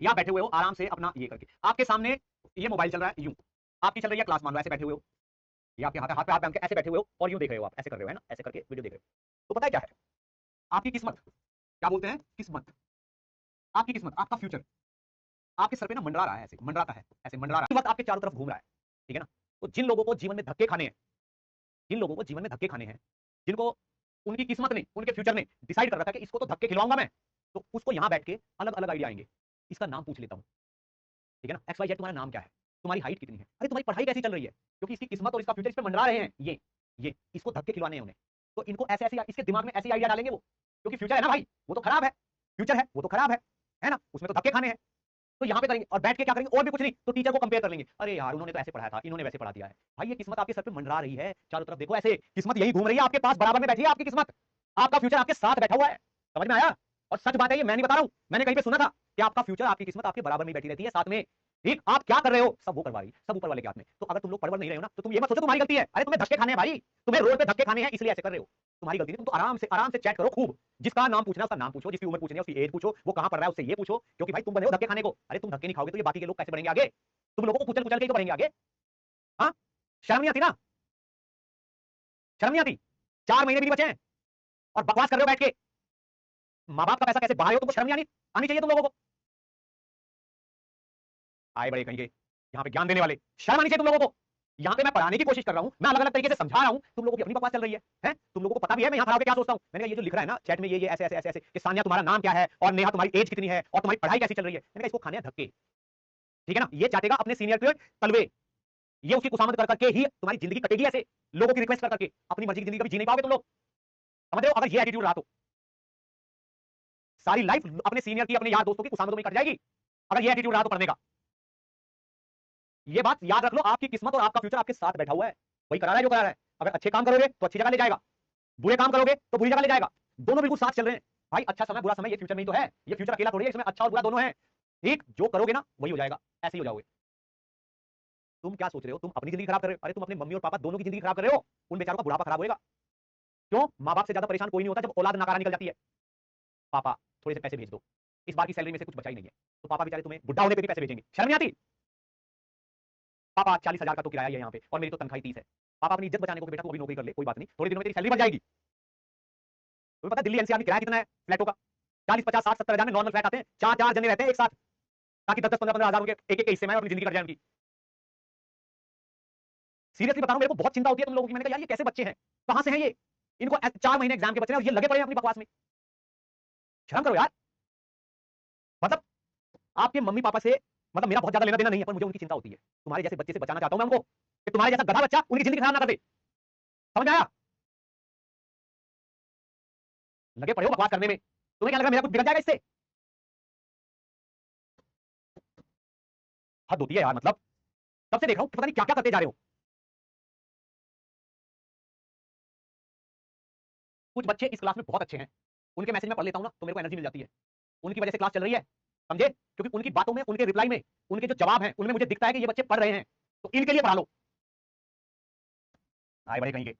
या बैठे हुए हो आराम से अपना ये करके, आपके सामने ये मोबाइल चल रहा है, यूं आपकी चल रही है क्लास, मान लो ऐसे बैठे हुए हो, ये आपके हाथ पे हाथ बांध के ऐसे बैठे हुए हो और यूं देख रहे हो, आप ऐसे कर रहे हो, है ना, ऐसे करके वीडियो देख रहे हो। तो पता है क्या है, आपकी किस्मत, क्या बोलते हैं किस्मत, आपकी किस्मत, आपका फ्यूचर आपके सर पे ना मंडरा रहा है, ऐसे मंडराता है, ऐसे मंडरा रहा है, वक्त आपके चारों तरफ घूम रहा है, ठीक है ना। तो जिन लोगों को जीवन में धक्के खाने हैं, जिन लोगों को जीवन में धक्के खाने हैं, जिनको उनकी किस्मत ने, उनके फ्यूचर ने डिसाइड कर रखा है कि इसको तो धक्के खिलवाऊंगा मैं, तो उसको यहां बैठ के अलग अलग आइडिया आएंगे। इसका नाम पूछ लेता हूं, ठीक है ना, एक्स वाई जेड, तुम्हारा नाम क्या है, तुम्हारी हाइट कितनी है, अरे तुम्हारी पढ़ाई कैसी चल रही है, क्योंकि इसकी किस्मत और इसका फ्यूचर इस पे मंडरा रहे हैं, ये इसको धक्के खिलवाने हैं उन्हें। तो इनको ऐसे ऐसे इसके दिमाग में ऐसे आइडिया डालेंगे वो, क्योंकि फ्यूचर है ना भाई, वो तो खराब है, फ्यूचर है वो तो खराब है ना, उसमें तो धक्के खाने हैं। तो यहाँ पे करेंगे और बैठ के क्या करेंगे, और भी कुछ नहीं, तो टीचर को कंपेयर कर लेंगे, अरे यार उन्होंने तो ऐसे पढ़ाया था, इन्होंने वैसे पढ़ा दिया है। भाई ये किस्मत आपके सर पे मंडरा रही है, चारों तरफ देखो ऐसे किस्मत यही घूम रही है, आपके पास बराबर में बैठी है आपकी किस्मत, आपका फ्यूचर आपके साथ बैठा हुआ है, समझ में आया। और सच बात है ये, मैं नहीं बता रहा हूं, मैंने कहीं पे सुना था कि आपका फ्यूचर, आपकी किस्मत आपके बराबर में बैठी रहती है साथ में, ठीक। आप क्या कर रहे हो, सब वो करवा रही, सब ऊपर वाले के हाथ में। तो अगर तुम लोग पढ़ नहीं रहे हो ना, तो तुम ये मत सोचो तुम्हारी गलती है, अरे तुम्हें धक्के खाने हैं भाई, तुम्हें रोड पे धक्के खाने हैं इसलिए ऐसे कर रहे हो, तुम्हारी गलती नहीं। तुम तो आराम से चैट करो खूब, जिसका नाम पूछना है उसका नाम पूछो, जिसकी उम्र पूछनी है उसकी एज पूछो, वो कहां पढ़ रहा है उससे ये पूछो, क्योंकि भाई तुम बने हो धक्के खाने को। अरे तुम धक्के नहीं खाओगे तो ये बाकी के लोग कैसे बढ़ेंगे आगे, तुम लोगों को कुचल कुचल के बढ़ेंगे आगे। हाँ, शर्म नहीं आती ना, शर्म नहीं आती, 4 महीने भी नहीं बचे हैं और बकवास कर रहे हो बैठ के, माँ बाप का पैसा कैसे बाहर हो, तुमको शर्म नहीं आनी चाहिए तुम लोगों को। आए बड़े कहीं के यहाँ पे ज्ञान देने वाले, शर्म आनी चाहिए तुम लोगों को। यहाँ पे मैं पढ़ाने की कोशिश कर रहा हूँ, मैं अलग अलग तरीके से समझा रहा हूँ, तुम लोगों की अपनी बकवास चल रही है? तुम लोगों को पता भी है मैं यहाँ खड़ा होकर क्या सोचता हूँ। मैंने कहा ये जो लिख रहा है ना चैट में, ये ऐसे ऐसे ऐसे ऐसे कि सानिया तुम्हारा नाम क्या है और नेहा तुम्हारी एज कितनी है और तुम्हारी पढ़ाई कैसी चल रही है, मैंने कहा इसको खाने हैं धक्के, ठीक है ना। ये चाटेगा अपने सीनियर के तलवे, ये उसकी खुशामद कर करके ही तुम्हारी जिंदगी कटेगी, ऐसे लोगों की रिक्वेस्ट कर करके अपनी मर्जी की जिंदगी कभी जी नहीं पाओगे तुम लोग, समझ रहे हो। अगर ये एटीट्यूड रहा तो सारी लाइफ अपने सीनियर की, अपने यार दोस्तों की खुशामदों में कट जाएगी, अगर ये एटीट्यूड रहा तो पढ़ने का। ये बात याद रख लो, आपकी किस्मत और आपका फ्यूचर आपके साथ बैठा हुआ है, वही करा रहा है जो करा रहा है। अगर अच्छे काम करोगे तो अच्छी जगह ले जाएगा, बुरे काम करोगे तो बुरी जगह ले जाएगा, दोनों बिल्कुल साथ चल रहे हैं भाई। अच्छा समय बुरा समय ये फ्यूचर में ही तो है, ये फ्यूचर अकेला थोड़ी है, इसमें अच्छा और बुरा दोनों है, ठीक। जो करोगे ना वही हो जाएगा, ऐसे ही हो जाओगे। तुम क्या सोच रहे हो, तुम अपनी जिंदगी खराब कर रहे हो, अरे तुम अपने मम्मी और पापा दोनों की जिंदगी खराब कर रहे हो, उन बेचारों का बुढ़ापा खराब होगा। क्यों, माँ बाप से ज्यादा परेशान कोई नहीं होता जब औलाद नकारा निकल जाती है। पापा थोड़े से पैसे भेज दो, इस बार की सैलरी में से कुछ बचा ही नहीं है, तो पापा बेचारे तुम्हें बुढ़ा होने पे भी पैसे भेजेंगे, शर्म नहीं आती। पापा 40,000 का तो किराया है यहाँ पे और मेरी तो तनख्वाह 30 है, पापा अपनी इज्जत बचाने को बेटा तू अभी नौकरी कर ले, कोई बात नहीं, थोड़े दिनों में तेरी सैलरी बढ़ जाएगी। तुम्हें पता है दिल्ली एनसीआर में किराया कितना है फ्लैटों का, 40, 50, 60, 70 हजार में नॉर्मल फ्लैट आते हैं, 4 4 जने रहते हैं एक साथ, ताकि 10, 10, 15, 15 हजार उनके एक एक हिस्से में अपनी जिंदगी कट जाए उनकी। सीरियसली बता रहा हूं, मेरे को बहुत चिंता होती है तुम लोगों की। मैंने कहा यार ये कैसे बच्चे हैं, कहां से हैं ये, इनको 4 महीने एग्जाम के बच्चे हैं और ये लगे पड़े हैं अपनी बकवास में, शर्म करो यार। मतलब आपके मम्मी पापा से मतलब मेरा बहुत ज्यादा लेना देना नहीं है, पर मुझे उनकी चिंता होती है, तुम्हारे जैसे बच्चे से बचाना चाहता हूं मैं उनको, कि तुम्हारे जैसा गधा बच्चा उनकी जिंदगी खराब ना कर दे, समझ में आया। लगे पड़े हो बकवास करने में, तुम्हें क्या लगा मेरा कुछ बिगड़ जाएगा इससे, हद होती है यार। मतलब तब से देख रहा हूं पता नहीं क्या क्या करते जा रहे हो। कुछ बच्चे इस क्लास में बहुत अच्छे हैं, उनके मैसेज में पढ़ लेता हूं ना तो मेरे को एनर्जी मिल जाती है, उनकी वजह से क्लास चल रही है, समझे, क्योंकि उनकी बातों में, उनके रिप्लाई में, उनके जो जवाब हैं उनमें मुझे दिखता है कि ये बच्चे पढ़ रहे हैं, तो इनके लिए पढ़ा लो। आए बड़े कहीं के